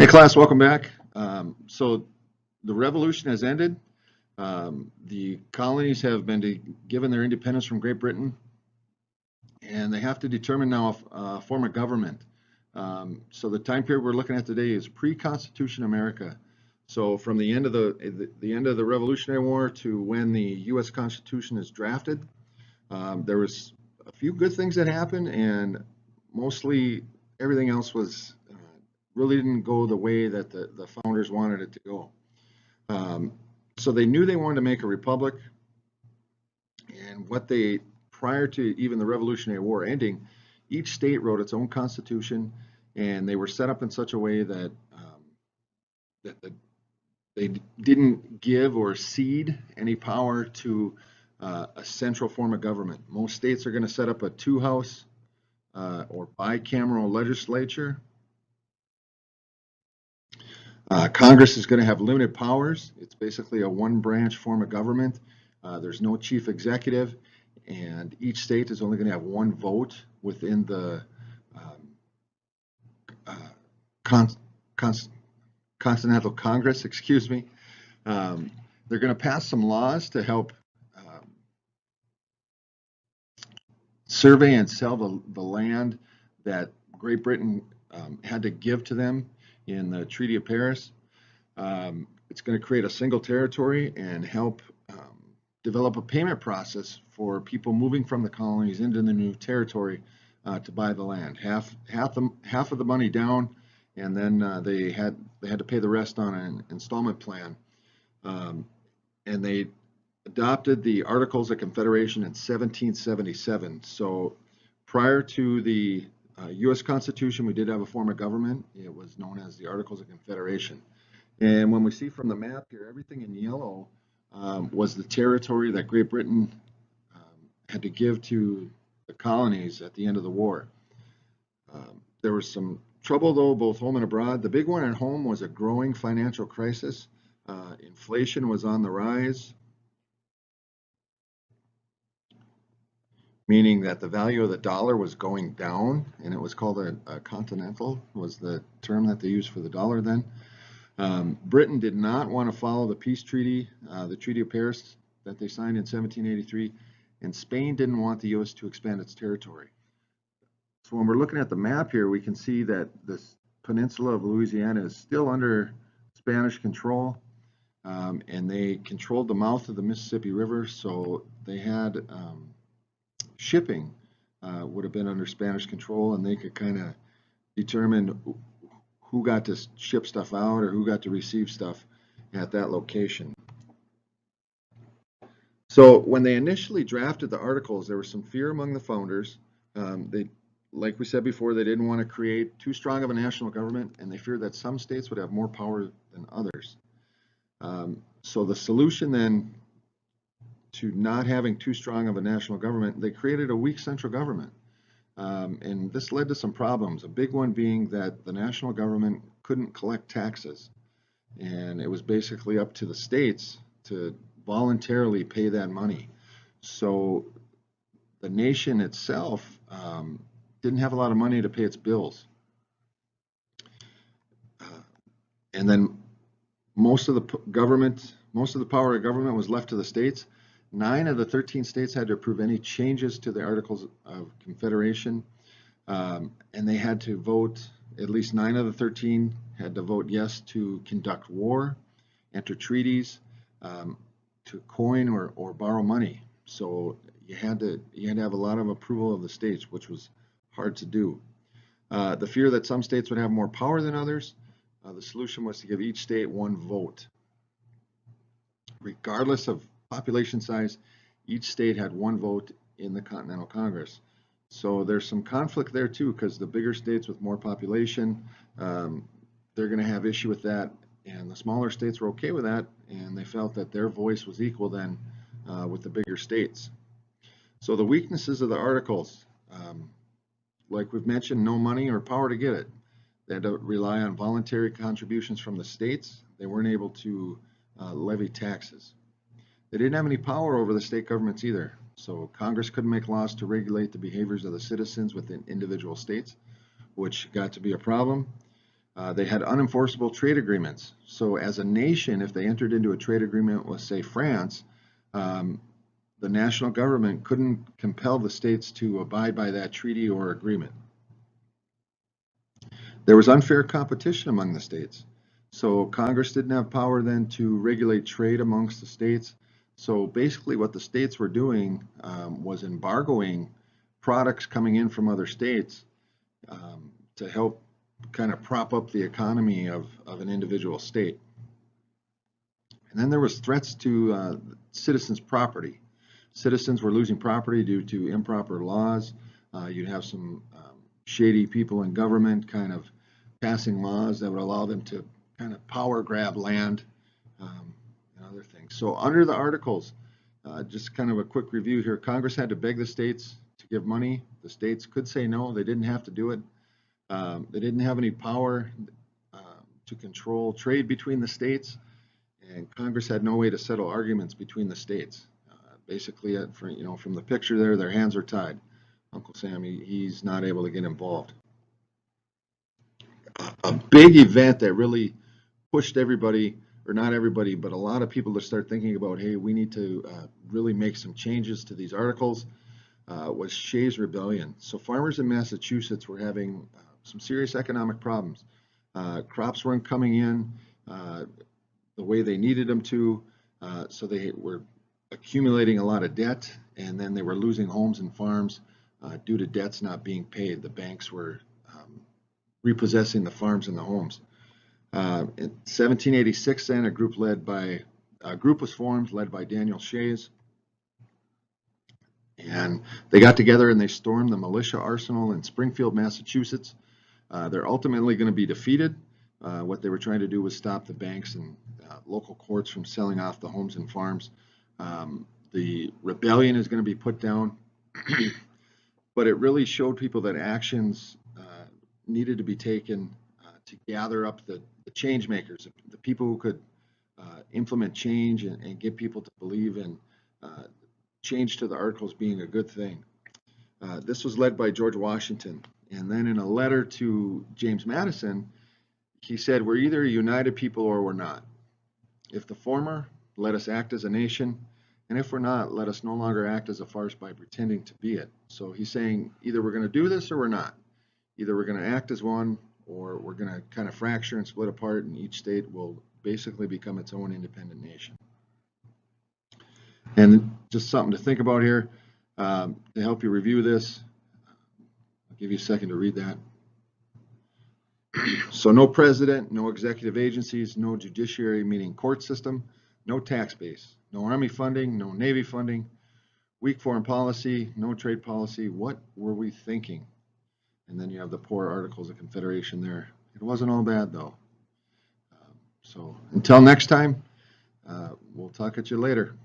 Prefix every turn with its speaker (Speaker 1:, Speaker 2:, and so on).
Speaker 1: Hey class, welcome back. So the revolution has ended. The colonies have been given their independence from Great Britain, and they have to determine now a form of government. So the time period we're looking at today is pre-Constitution America. So from the end of the end of the Revolutionary War to when the U.S. Constitution is drafted, there was a few good things that happened, and mostly everything else was really didn't go the way that the founders wanted it to go. Um, so they knew they wanted to make a republic, and prior to even the Revolutionary War ending, each state wrote its own constitution, and they were set up in such a way that they didn't give or cede any power to a central form of government. Most states are going to set up a two-house or bicameral legislature. Congress is going to have limited powers. It's basically a one-branch form of government. There's no chief executive, and each state is only going to have one vote within the uh, con con Continental Congress, excuse me. They're going to pass some laws to help survey and sell the land that Great Britain had to give to them in the Treaty of Paris. It's going to create a single territory and help develop a payment process for people moving from the colonies into the new territory to buy the land. Half of the money down, and then they had to pay the rest on an installment plan. And they adopted the Articles of Confederation in 1777. So prior to the U.S. Constitution, we did have a form of government. It was known as the Articles of Confederation. And when we see from the map here, everything in yellow was the territory that Great Britain had to give to the colonies at the end of the war. There was some trouble, though, both home and abroad. The big one at home was a growing financial crisis. Inflation was on the rise, meaning that the value of the dollar was going down, and it was called a continental, was the term that they used for the dollar then. Britain did not want to follow the peace treaty, the Treaty of Paris that they signed in 1783, and Spain didn't want the U.S. to expand its territory. So when we're looking at the map here, we can see that this peninsula of Louisiana is still under Spanish control, and they controlled the mouth of the Mississippi River, so they had shipping would have been under Spanish control, and they could kind of determine who got to ship stuff out or who got to receive stuff at that location. So when they initially drafted the articles, there was some fear among the founders. Like we said before, they didn't want to create too strong of a national government, and they feared that some states would have more power than others. So the solution then to not having too strong of a national government, they created a weak central government. And this led to some problems, a big one being that the national government couldn't collect taxes. And it was basically up to the states to voluntarily pay that money. So the nation itself didn't have a lot of money to pay its bills. And then most of the power of government was left to the states. 9 of the 13 states had to approve any changes to the Articles of Confederation, and they had to vote, at least 9 of the 13 had to vote yes to conduct war, enter treaties, to coin or borrow money. So you had to have a lot of approval of the states, which was hard to do. The fear that some states would have more power than others, the solution was to give each state one vote. Regardless of population size, each state had one vote in the Continental Congress. So there's some conflict there too, because the bigger states with more population, they're going to have issue with that, and the smaller states were okay with that, and they felt that their voice was equal then with the bigger states. So the weaknesses of the articles, like we've mentioned, no money or power to get it. They had to rely on voluntary contributions from the states. They weren't able to levy taxes. They didn't have any power over the state governments either. So Congress couldn't make laws to regulate the behaviors of the citizens within individual states, which got to be a problem. They had unenforceable trade agreements. So as a nation, if they entered into a trade agreement with, say, France, um, the national government couldn't compel the states to abide by that treaty or agreement. There was unfair competition among the states. So Congress didn't have power then to regulate trade amongst the states. So basically, what the states were doing was embargoing products coming in from other states to help kind of prop up the economy of an individual state. And then there was threats to citizens' property. Citizens were losing property due to improper laws. You'd have some shady people in government kind of passing laws that would allow them to kind of power grab land and other things. So under the articles, just kind of a quick review here, Congress had to beg the states to give money. The states could say no, they didn't have to do it. They didn't have any power to control trade between the states, and Congress had no way to settle arguments between the states. Basically, from the picture there, their hands are tied. Uncle Sam, he's not able to get involved. A big event that really pushed everybody, or not everybody, but a lot of people to start thinking about, hey, we need to really make some changes to these articles, was Shays' Rebellion. So farmers in Massachusetts were having some serious economic problems. Crops weren't coming in the way they needed them to, so they were accumulating a lot of debt, and then they were losing homes and farms due to debts not being paid. The banks were repossessing the farms and the homes. In 1786, then a group was formed, led by Daniel Shays, and they got together and they stormed the militia arsenal in Springfield, Massachusetts. They're ultimately going to be defeated. What they were trying to do was stop the banks and local courts from selling off the homes and farms. The rebellion is going to be put down, but it really showed people that actions needed to be taken to gather up the change makers, the people who could implement change and get people to believe in change to the articles being a good thing. This was led by George Washington. And then in a letter to James Madison, he said, we're either a united people or we're not. If the former, let us act as a nation. And if we're not, let us no longer act as a farce by pretending to be it. So he's saying either we're going to do this or we're not. Either we're going to act as one or we're going to kind of fracture and split apart, and each state will basically become its own independent nation. And just something to think about here to help you review this. I'll give you a second to read that. So no president, no executive agencies, no judiciary, meaning court system, no tax base, no Army funding, no Navy funding, weak foreign policy, no trade policy. What were we thinking? And then you have the poor Articles of Confederation there. It wasn't all bad, though. So until next time, we'll talk at you later.